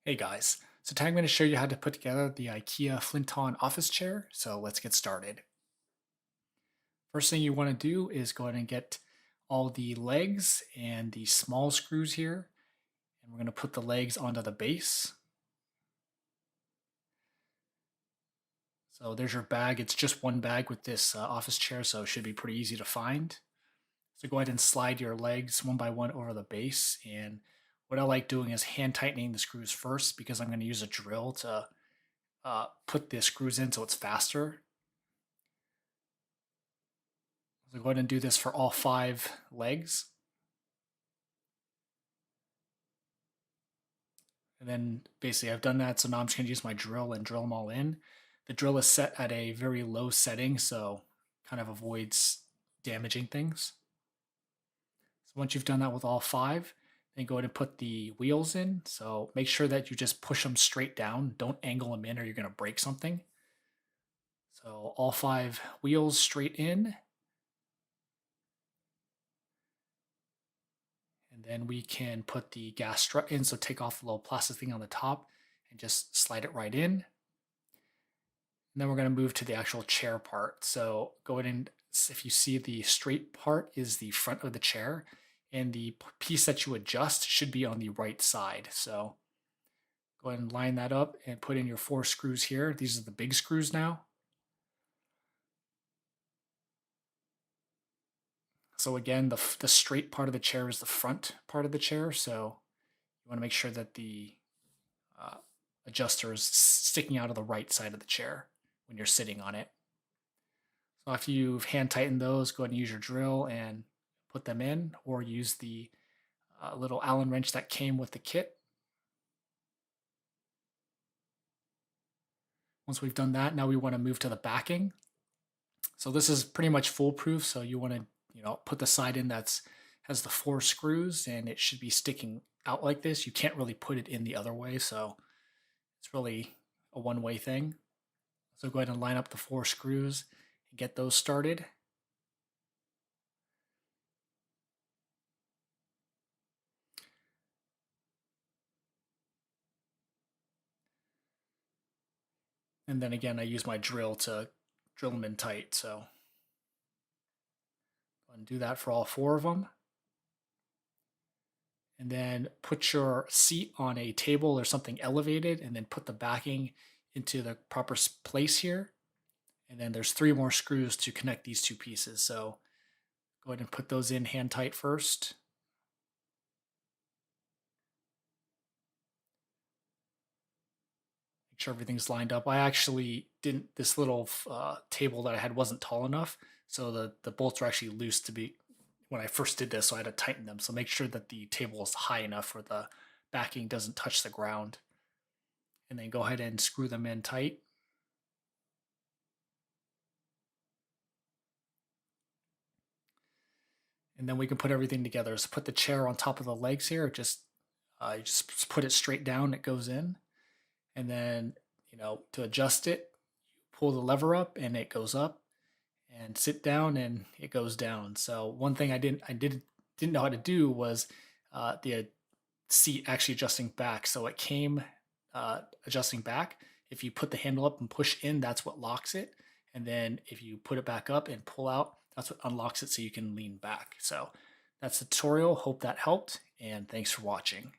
Hey guys, so today I'm going to show you how to put together the Ikea Flintan office chair. So let's get started. First thing you want to do is go ahead and get all the legs and the small screws here. And we're going to put the legs onto the base. So there's your bag. It's just one bag with this office chair, so it should be pretty easy to find. So go ahead and slide your legs one by one over the base. And what I like doing is hand tightening the screws first because I'm going to use a drill to put the screws in so it's faster. So go ahead and do this for all 5 legs. And then basically I've done that, so now I'm just going to use my drill and drill them all in. The drill is set at a very low setting, so kind of avoids damaging things. So once you've done that with all 5, then go ahead and put the wheels in. So make sure that you just push them straight down. Don't angle them in or you're going to break something. So all 5 wheels straight in. And then we can put the gas strut in, so take off the little plastic thing on the top and just slide it right in. And then we're going to move to the actual chair part. So go ahead and, if you see, the straight part is the front of the chair, and the piece that you adjust should be on the right side. So go ahead and line that up and put in your 4 screws here. These are the big screws now. So again, the straight part of the chair is the front part of the chair. So you want to make sure that the adjuster is sticking out of the right side of the chair when you're sitting on it. So after you've hand tightened those, go ahead and use your drill and put them in, or use the little Allen wrench that came with the kit. Once we've done that, now we want to move to the backing. So this is pretty much foolproof. So you want to, put the side in that's has the 4 screws, and it should be sticking out like this. You can't really put it in the other way, so it's really a one-way thing. So go ahead and line up the 4 screws and get those started. And then again, I use my drill to drill them in tight. So go ahead and do that for all 4 of them. And then put your seat on a table or something elevated, and then put the backing into the proper place here. And then there's 3 more screws to connect these 2 pieces. So go ahead and put those in hand tight first. Make sure everything's lined up. I actually didn't, this little table that I had wasn't tall enough, so the bolts are actually loose to be, when I first did this, so I had to tighten them. So make sure that the table is high enough where the backing doesn't touch the ground. And then go ahead and screw them in tight. And then we can put everything together. So put the chair on top of the legs here. Just you just put it straight down, it goes in. And then, to adjust it, you pull the lever up and it goes up, and sit down and it goes down. So one thing I didn't know how to do was the seat actually adjusting back. So it came adjusting back. If you put the handle up and push in, that's what locks it. And then if you put it back up and pull out, that's what unlocks it so you can lean back. So that's the tutorial. Hope that helped, and thanks for watching.